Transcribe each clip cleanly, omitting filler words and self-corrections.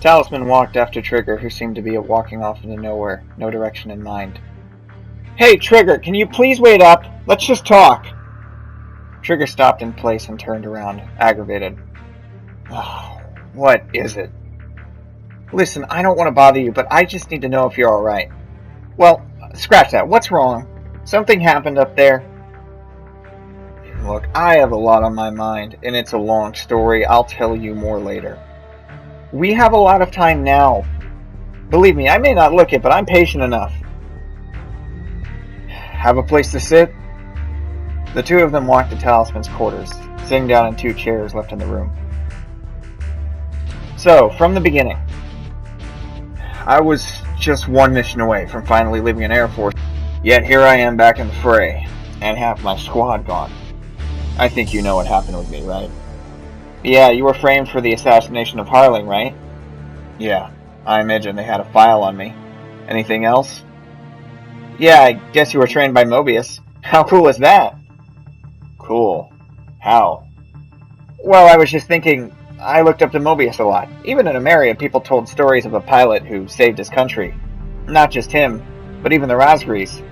Talisman walked after Trigger, who seemed to be walking off into nowhere, no direction in mind. Hey, Trigger, can you please wait up? Let's just talk. Trigger stopped in place and turned around, aggravated. Oh, what is it? Listen, I don't want to bother you, but I just need to know if you're alright. Well, scratch that. What's wrong? Something happened up there? Look, I have a lot on my mind, and it's a long story. I'll tell you more later. We have a lot of time now. Believe me, I may not look it, but I'm patient enough. Have a place to sit? The two of them walked to Talisman's quarters, sitting down in two chairs left in the room. So, from the beginning, I was just one mission away from finally leaving an Air Force, yet here I am back in the fray, and half my squad gone. I think you know what happened with me, right? Yeah, you were framed for the assassination of Harling, right? Yeah, I imagine they had a file on me. Anything else? Yeah, I guess you were trained by Mobius. How cool is that? Cool. How? Well, I was just thinking, I looked up to Mobius a lot. Even in Ameria, people told stories of a pilot who saved his country. Not just him, but even the Razgris.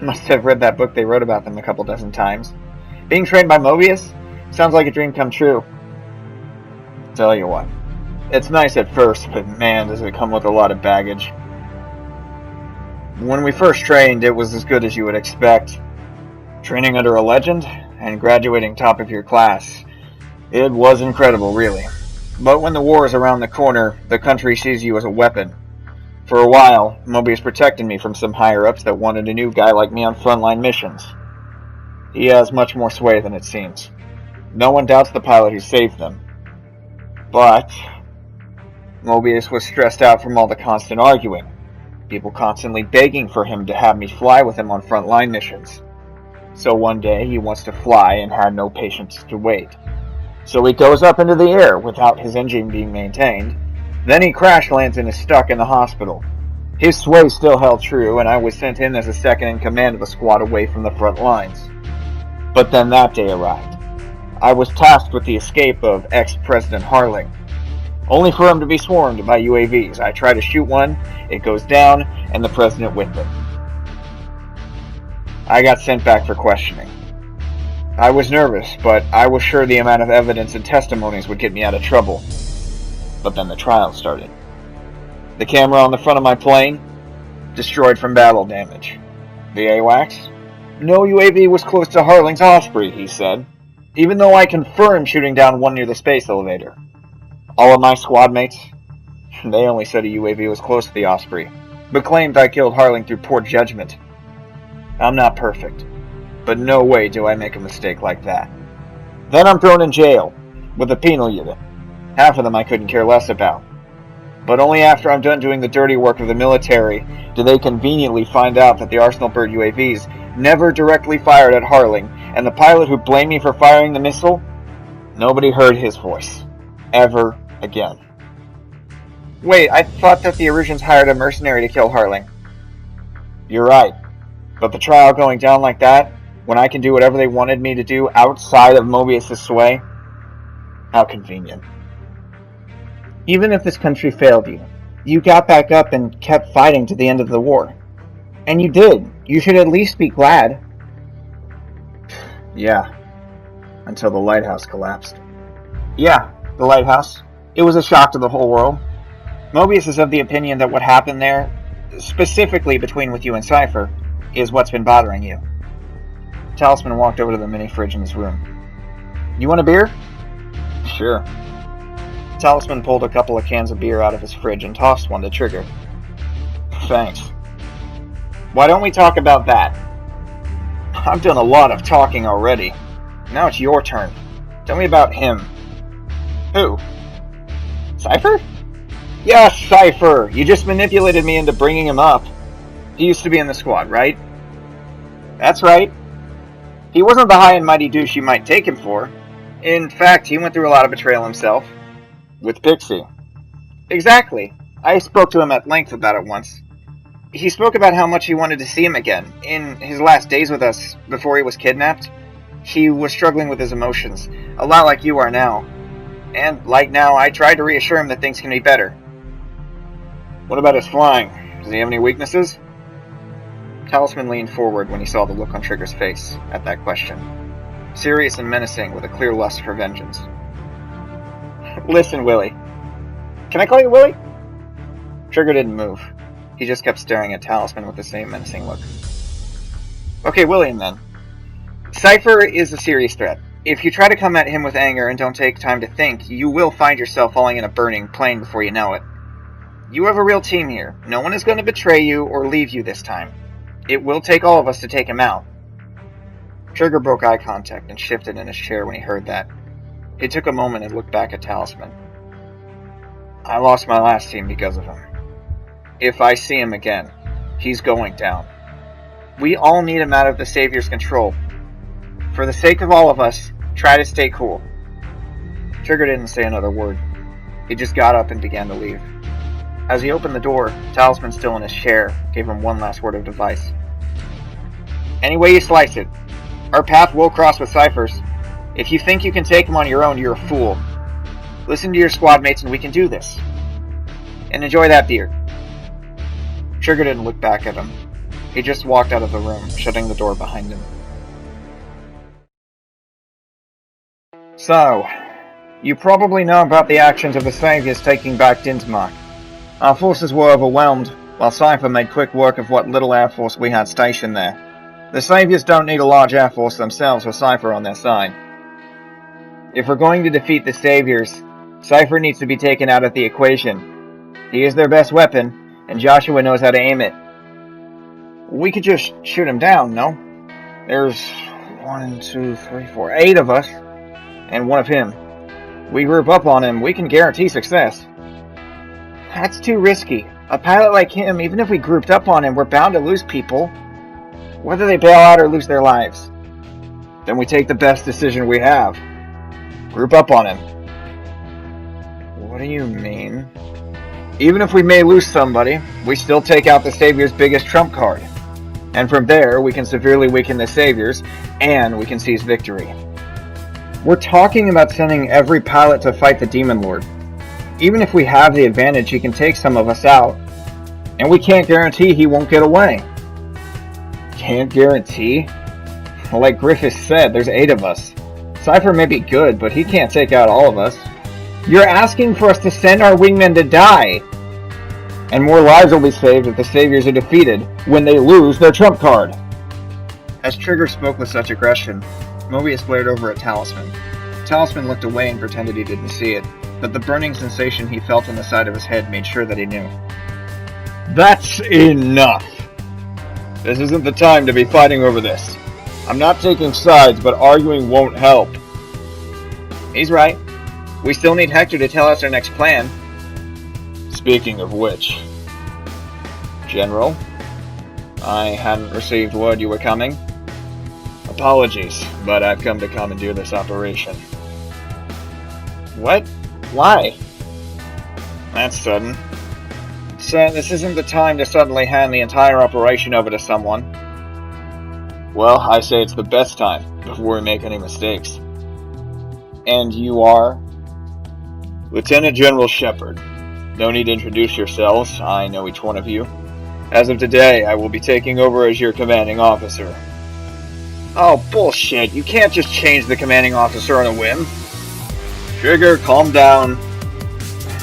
Must have read that book they wrote about them a couple dozen times. Being trained by Mobius? Sounds like a dream come true. Tell you what, it's nice at first, but man, does it come with a lot of baggage. When we first trained, it was as good as you would expect. Training under a legend, and graduating top of your class. It was incredible, really. But when the war is around the corner, the country sees you as a weapon. For a while, Mobius protected me from some higher-ups that wanted a new guy like me on frontline missions. He has much more sway than it seems. No one doubts the pilot who saved them. But Mobius was stressed out from all the constant arguing. People constantly begging for him to have me fly with him on frontline missions. So one day he wants to fly and had no patience to wait. So he goes up into the air without his engine being maintained. Then he crash lands and is stuck in the hospital. His sway still held true, and I was sent in as a second in command of a squad away from the front lines. But then that day arrived. I was tasked with the escape of ex-President Harling, only for him to be swarmed by UAVs. I try to shoot one, it goes down, and the president with it. I got sent back for questioning. I was nervous, but I was sure the amount of evidence and testimonies would get me out of trouble. But then the trial started. The camera on the front of my plane? Destroyed from battle damage. The AWACS? No UAV was close to Harling's Osprey, he said, even though I confirmed shooting down one near the space elevator. All of my squad mates? They only said a UAV was close to the Osprey, but claimed I killed Harling through poor judgment. I'm not perfect, but no way do I make a mistake like that. Then I'm thrown in jail, with a penal unit. Half of them I couldn't care less about. But only after I'm done doing the dirty work of the military do they conveniently find out that the Arsenal Bird UAVs never directly fired at Harling, and the pilot who blamed me for firing the missile, nobody heard his voice. Ever again. Wait, I thought that the Erusians hired a mercenary to kill Harling. You're right. But the trial going down like that, when I can do whatever they wanted me to do outside of Mobius' sway? How convenient. Even if this country failed you, you got back up and kept fighting to the end of the war. And you did. You should at least be glad. Yeah. Until the lighthouse collapsed. Yeah, the lighthouse. It was a shock to the whole world. Mobius is of the opinion that what happened there, specifically between with you and Cypher, is what's been bothering you. Talisman walked over to the mini fridge in his room. You want a beer? Sure. Talisman pulled a couple of cans of beer out of his fridge and tossed one to Trigger. Thanks. Why don't we talk about that? I've done a lot of talking already. Now it's your turn. Tell me about him. Who? Cypher? Yes, Cypher! You just manipulated me into bringing him up. He used to be in the squad, right? That's right. He wasn't the high and mighty douche you might take him for. In fact, he went through a lot of betrayal himself. With Pixie. Exactly. I spoke to him at length about it once. He spoke about how much he wanted to see him again. In his last days with us, before he was kidnapped, he was struggling with his emotions, a lot like you are now. And, like now, I tried to reassure him that things can be better. What about his flying? Does he have any weaknesses? Talisman leaned forward when he saw the look on Trigger's face at that question. Serious and menacing, with a clear lust for vengeance. Listen, Willie. Can I call you Willie? Trigger didn't move. He just kept staring at Talisman with the same menacing look. Okay, William then. Cypher is a serious threat. If you try to come at him with anger and don't take time to think, you will find yourself falling in a burning plane before you know it. You have a real team here. No one is going to betray you or leave you this time. It will take all of us to take him out. Trigger broke eye contact and shifted in his chair when he heard that. He took a moment and looked back at Talisman. I lost my last team because of him. If I see him again, he's going down. We all need him out of the Savior's control. For the sake of all of us, try to stay cool. Trigger didn't say another word. He just got up and began to leave. As he opened the door, Talisman, still in his chair, gave him one last word of advice. Any way you slice it, our path will cross with Cypher's. If you think you can take him on your own, you're a fool. Listen to your squad mates and we can do this. And enjoy that beer. Trigger didn't look back at him. He just walked out of the room, shutting the door behind him. So, you probably know about the actions of the Saviors taking back Dinsmark. Our forces were overwhelmed, while Cypher made quick work of what little air force we had stationed there. The Saviors don't need a large air force themselves with Cypher on their side. If we're going to defeat the Saviors, Cypher needs to be taken out of the equation. He is their best weapon, and Joshua knows how to aim it. We could just shoot him down, no? There's 8 of us, and one of him. We group up on him, we can guarantee success. That's too risky. A pilot like him, even if we grouped up on him, we're bound to lose people. Whether they bail out or lose their lives. Then we take the best decision we have. Group up on him. What do you mean? Even if we may lose somebody, we still take out the Savior's biggest trump card. And from there, we can severely weaken the Saviors, and we can seize victory. We're talking about sending every pilot to fight the Demon Lord. Even if we have the advantage, he can take some of us out. And we can't guarantee he won't get away. Can't guarantee? Like Griffiths said, there's 8 of us. Cypher may be good, but he can't take out all of us. You're asking for us to send our wingmen to die! And more lives will be saved if the Saviors are defeated when they lose their trump card. As Trigger spoke with such aggression, Mobius glared over at Talisman. Talisman looked away and pretended he didn't see it, but the burning sensation he felt on the side of his head made sure that he knew. That's enough! This isn't the time to be fighting over this. I'm not taking sides, but arguing won't help. He's right. We still need Hector to tell us our next plan. Speaking of which... General? I hadn't received word you were coming. Apologies, but I've come to commandeer this operation. What? Why? That's sudden. Sir, this isn't the time to suddenly hand the entire operation over to someone. Well, I say it's the best time, before we make any mistakes. And you are? Lieutenant General Shepard. No need to introduce yourselves, I know each one of you. As of today, I will be taking over as your commanding officer. Oh, bullshit, you can't just change the commanding officer on a whim. Trigger, calm down.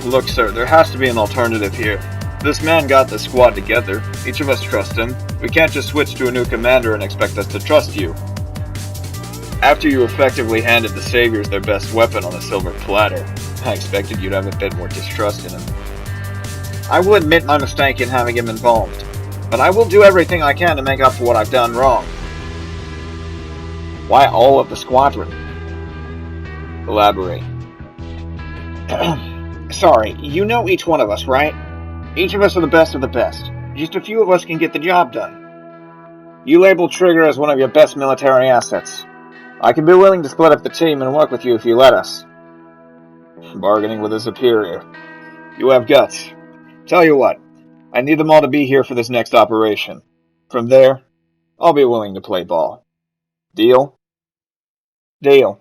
Look, sir, there has to be an alternative here. This man got the squad together. Each of us trust him. We can't just switch to a new commander and expect us to trust you. After you effectively handed the Saviors their best weapon on a silver platter, I expected you'd have a bit more distrust in him. I will admit my mistake in having him involved, but I will do everything I can to make up for what I've done wrong. Why all of the squadron? Elaborate. Sorry, you know each one of us, right? Each of us are the best of the best. Just a few of us can get the job done. You label Trigger as one of your best military assets. I can be willing to split up the team and work with you if you let us. Bargaining with a superior. You have guts. Tell you what, I need them all to be here for this next operation. From there, I'll be willing to play ball. Deal? Deal.